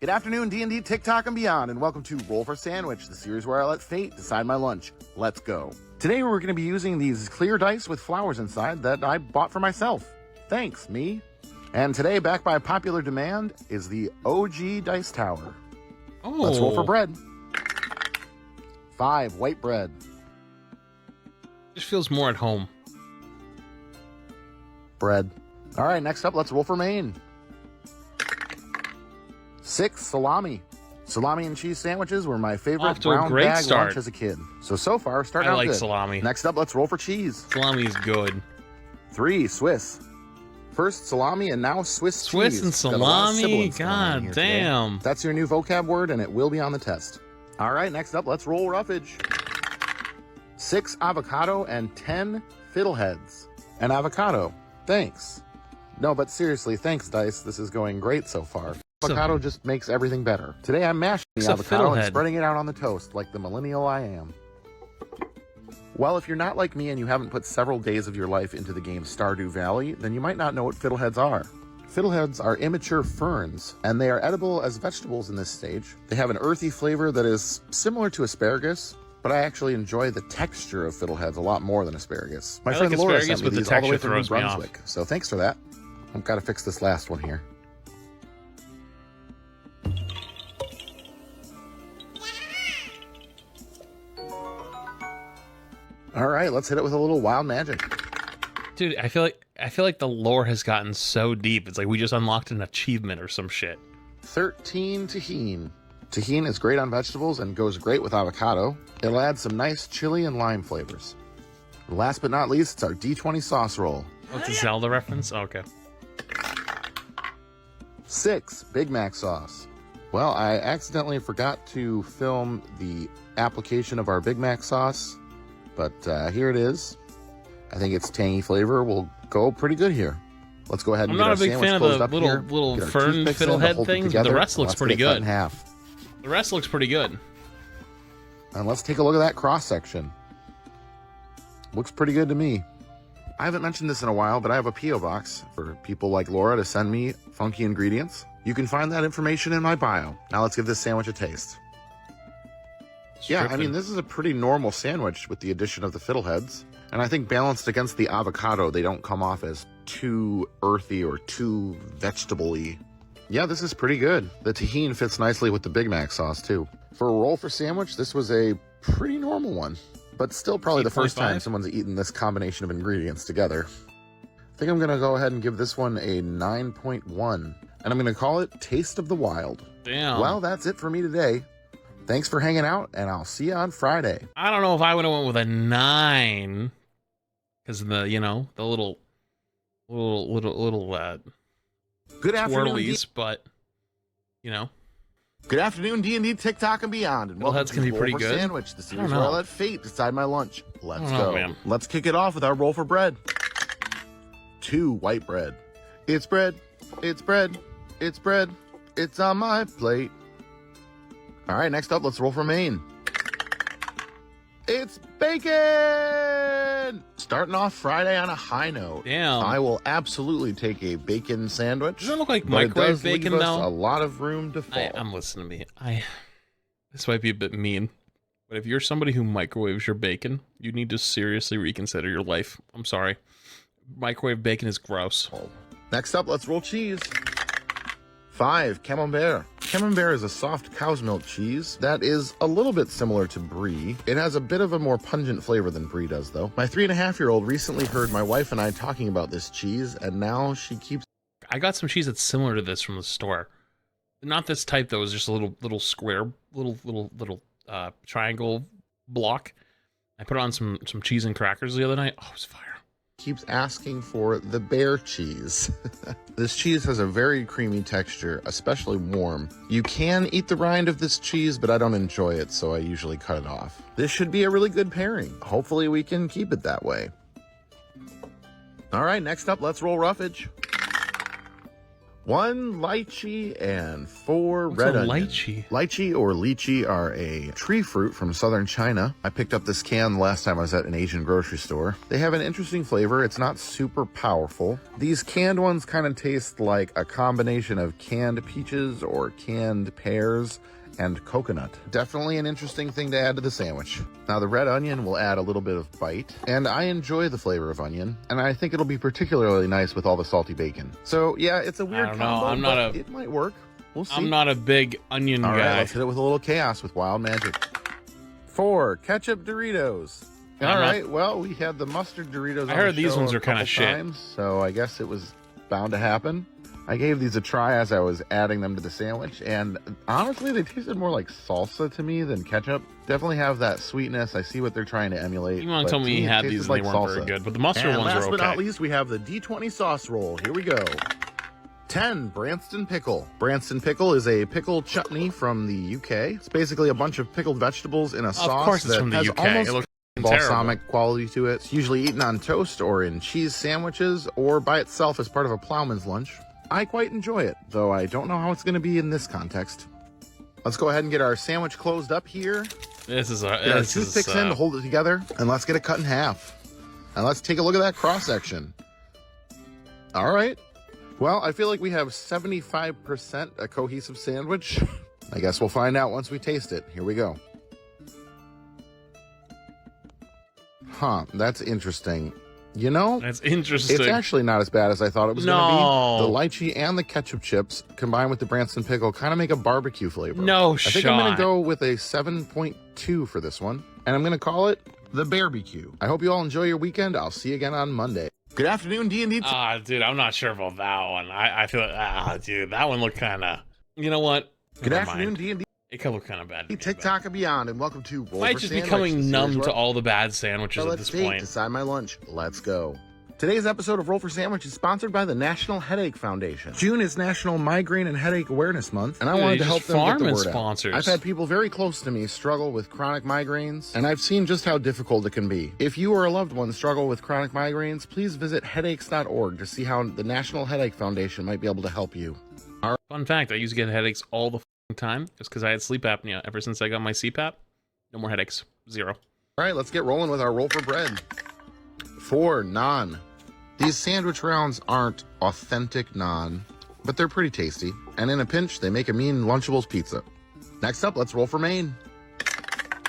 Good afternoon, D&D, TikTok, and beyond, and welcome to Roll for Sandwich, the series where I let fate decide my lunch. Let's go. Today we're going to be using these clear dice with flowers inside that I bought for myself. Thanks, me. And today, back by popular demand, is the OG Dice Tower. Oh. Let's roll for bread. 5, white bread. Just feels more at home. Bread. All right, next up, let's roll for main. 6, salami. Salami and cheese sandwiches were my favorite brown bag lunch as a kid. So far, starting out good. I like salami. Next up, let's roll for cheese. Salami is good. 3, Swiss. First salami and now Swiss cheese. Swiss and salami? God damn. Today. That's your new vocab word, and it will be on the test. All right, next up, let's roll roughage. 6, avocado and 10, fiddleheads. An avocado. Thanks. No, but seriously, thanks, Dice. This is going great so far. Avocado just makes everything better. Today I'm mashing the avocado and spreading it out on the toast like the millennial I am. Well, if you're not like me and you haven't put several days of your life into the game Stardew Valley, then you might not know what fiddleheads are. Fiddleheads are immature ferns, and they are edible as vegetables in this stage. They have an earthy flavor that is similar to asparagus, but I actually enjoy the texture of fiddleheads a lot more than asparagus. My friend Laura sent me these all the way from New Brunswick, so thanks for that. I've got to fix this last one here. All right, let's hit it with a little wild magic. Dude, I feel like the lore has gotten so deep. It's like we just unlocked an achievement or some shit. 13, tahine. Tahine is great on vegetables and goes great with avocado. It'll add some nice chili and lime flavors. Last but not least, it's our D20 sauce roll. Oh, it's a Zelda reference? Oh, okay. 6, Big Mac sauce. Well, I accidentally forgot to film the application of our Big Mac sauce, but here it is. I think its tangy flavor will go pretty good here. Let's go ahead and get our sandwich closed up here. I'm not a big fan of the little fern fiddlehead things, but the rest looks pretty good. In half. The rest looks pretty good. And let's take a look at that cross section. Looks pretty good to me. I haven't mentioned this in a while, but I have a P.O. box for people like Laura to send me funky ingredients. You can find that information in my bio. Now let's give this sandwich a taste. Yeah, I mean, this is a pretty normal sandwich with the addition of the fiddleheads. And I think balanced against the avocado, they don't come off as too earthy or too vegetable-y. Yeah, this is pretty good. The tahine fits nicely with the Big Mac sauce, too. For a roll for sandwich, this was a pretty normal one. But still probably the first time someone's eaten this combination of ingredients together. I think I'm going to go ahead and give this one a 9.1. And I'm going to call it Taste of the Wild. Damn. Well, that's it for me today. Thanks for hanging out, and I'll see you on Friday. I don't know if I would have went with a 9. Because the, you know, the little Good afternoon, twirlies, but, you know. Good afternoon, D&D, TikTok, and beyond. And welcome to be pretty Roll for good. Sandwich, the series where I let fate decide my lunch. Let's go. Man. Let's kick it off with our roll for bread. 2, white bread. It's bread. It's bread. It's bread. It's on my plate. All right, next up, let's roll for main. It's bacon! Starting off Friday on a high note. Damn. I will absolutely take a bacon sandwich. Doesn't look like microwave bacon, though. A lot of room to fall. I'm listening to me. This might be a bit mean, but if you're somebody who microwaves your bacon, you need to seriously reconsider your life. I'm sorry. Microwave bacon is gross. Next up, let's roll cheese. 5, camembert. Camembert is a soft cow's milk cheese that is a little bit similar to brie. It has a bit of a more pungent flavor than brie does, though. My 3.5-year-old recently heard my wife and I talking about this cheese, and now she keeps... I got some cheese that's similar to this from the store. Not this type, though. It was just a little square, little triangle block. I put on some cheese and crackers the other night. Oh, it was fire. Keeps asking for the bear cheese. This cheese has a very creamy texture, especially warm. You can eat the rind of this cheese, but I don't enjoy it, so I usually cut it off. This should be a really good pairing. Hopefully we can keep it that way. All right, next up, let's roll roughage. 1 lychee, and 4 What's red a onion. lychee? Lychee or lychee are a tree fruit from southern China. I picked up this can the last time I was at an Asian grocery store. They have an interesting flavor. It's not super powerful. These canned ones kind of taste like a combination of canned peaches or canned pears and coconut. Definitely an interesting thing to add to the sandwich. Now the red onion will add a little bit of bite, and I enjoy the flavor of onion, and I think it'll be particularly nice with all the salty bacon. So yeah, it's a weird combo, it might work. We'll see. I'm not a big onion All guy. right, let's hit it with a little chaos with wild magic. 4 ketchup Doritos. All right, well, we had the mustard Doritos. I heard these ones are kind of shit. So I guess it was bound to happen. I gave these a try as I was adding them to the sandwich, and honestly, they tasted more like salsa to me than ketchup. Definitely have that sweetness. I see what they're trying to emulate. You want to tell me you had these and like they weren't salsa. very good, but the mustard And ones are last okay. but not least, we have the D20 sauce roll. Here we go. 10 Branston Pickle. Branston Pickle is a pickle chutney from the UK. It's basically a bunch of pickled vegetables in a sauce Of course it's that from the has UK. almost It looks balsamic terrible. quality to it. It's usually eaten on toast or in cheese sandwiches or by itself as part of a plowman's lunch. I quite enjoy it, though I don't know how it's going to be in this context. Let's go ahead and get our sandwich closed up here. This is Get our toothpicks in to hold it together, and let's get it cut in half. And let's take a look at that cross section. All right. Well, I feel like we have 75% a cohesive sandwich. I guess we'll find out once we taste it. Here we go. Huh, that's interesting. You know, That's interesting. it's actually not as bad as I thought it was No. going to be. The lychee and the ketchup chips combined with the Branston pickle kind of make a barbecue flavor. No I think I'm going shot. to go with a 7.2 for this one, and I'm going to call it the barbecue. I hope you all enjoy your weekend. I'll see you again on Monday. Good afternoon, D&D. Dude, I'm not sure about that one. I feel dude, that one looked kind of. You know what? Good Never afternoon, mind. D&D. It could look kind of bad. to me, TikTok and beyond, and welcome to Roll Might for just Sandwich. becoming This numb is to what- all the bad sandwiches So at let's this point. decide my lunch. Let's go. Today's episode of Roll for Sandwich is sponsored by the National Headache Foundation. June is National Migraine and Headache Awareness Month, and I Dude, wanted they to help just them get the farming word sponsors. out. I've had people very close to me struggle with chronic migraines, and I've seen just how difficult it can be. If you or a loved one struggle with chronic migraines, please visit headaches.org to see how the National Headache Foundation might be able to help you. Fun fact: I used to get headaches all the time just because I had sleep apnea. Ever since I got my CPAP, no more headaches. Zero. All right, let's get rolling with our roll for bread. 4 naan. These sandwich rounds aren't authentic naan, but they're pretty tasty. And in a pinch, they make a mean Lunchables pizza. Next up, let's roll for main.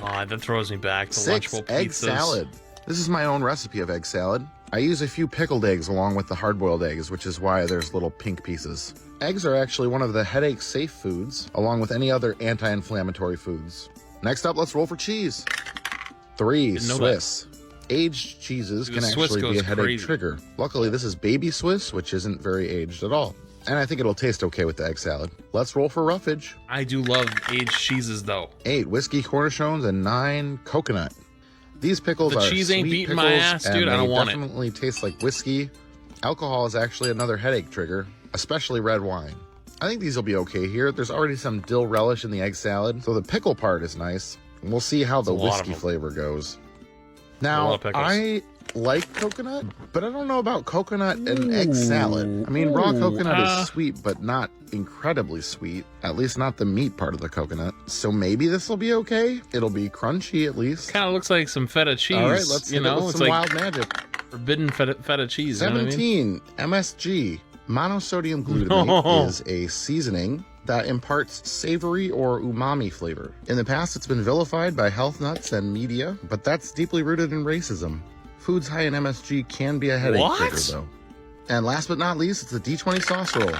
Oh, that throws me back to 6 Lunchable egg pizzas. salad. This is my own recipe of egg salad. I use a few pickled eggs along with the hard-boiled eggs, which is why there's little pink pieces. Eggs are actually one of the headache-safe foods, along with any other anti-inflammatory foods. Next up, let's roll for cheese. 3 Didn't know Swiss. Aged cheeses The can Swiss actually be goes a headache crazy. trigger. Luckily, this is baby Swiss, which isn't very aged at all. And I think it'll taste okay with the egg salad. Let's roll for roughage. I do love aged cheeses though. 8 whiskey cornichons and 9 coconut. These pickles The are cheese ain't sweet beating my pickles, ass, and dude. I don't they want it. definitely taste like whiskey. Alcohol is actually another headache trigger, especially red wine. I think these will be okay here. There's already some dill relish in the egg salad, so the pickle part is nice. We'll see how the a lot of whiskey them. flavor goes. A lot Now, of pickles. I like coconut, but I don't know about coconut and egg salad. I mean, raw coconut is sweet, but not incredibly sweet. At least not the meat part of the coconut. So maybe this will be okay. It'll be crunchy at least. Kind of looks like some feta cheese. All right, let's hit it with it's some like wild magic. forbidden feta cheese. You know what I mean? 17 MSG. Monosodium glutamate No. is a seasoning that imparts savory or umami flavor. In the past, it's been vilified by health nuts and media, but that's deeply rooted in racism. Foods high in MSG can be a headache What? trigger, though. And last but not least, it's the D20 sauce roll.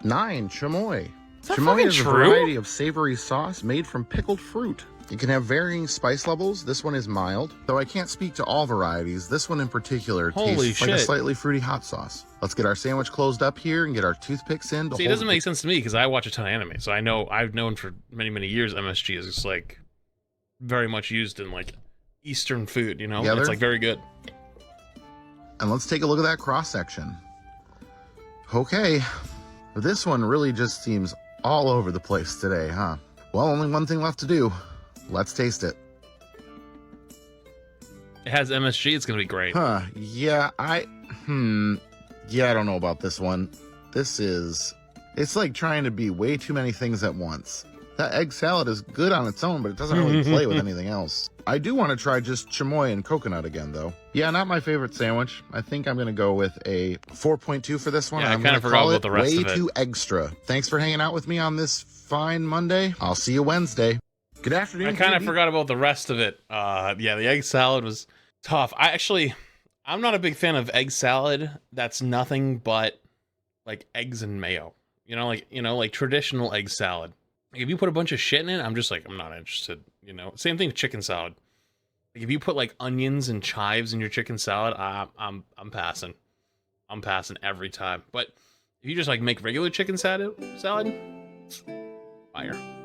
9 chamoy. that Chamoy fucking is a true? variety of savory sauce made from pickled fruit. You can have varying spice levels. This one is mild. Though I can't speak to all varieties, this one in particular Holy tastes like a shit. slightly fruity hot sauce. Let's get our sandwich closed up here and get our toothpicks in to See, it hold doesn't make sense to me because I watch a ton of anime, so I've known for many years MSG is just like very much used in like Eastern food. You know, Yeah, it's they're- like very good. And let's take a look at that cross section. Okay, this one really just seems all over the place today, huh? Well, only one thing left to do. Let's taste it. It has MSG. It's gonna be great. Yeah, I don't know about this one. It's like trying to be way too many things at once. That egg salad is good on its own, but it doesn't really play with anything else. I do want to try just chamoy and coconut again, though. Yeah, not my favorite sandwich. I think I'm going to go with a 4.2 for this one. Yeah, I I'm kind of gonna forgot call about it the rest way of it. too extra. Thanks for hanging out with me on this fine Monday. I'll see you Wednesday. Good afternoon. I kind of GB. forgot about the rest of it. Yeah, the egg salad was tough. I'm not a big fan of egg salad that's nothing but like eggs and mayo. Like traditional egg salad. Like, if you put a bunch of shit in it, I'm just like, I'm not interested. Same thing with chicken salad. Like, if you put like onions and chives in your chicken salad, I'm passing. I'm passing every time. But if you just like make regular chicken salad, fire.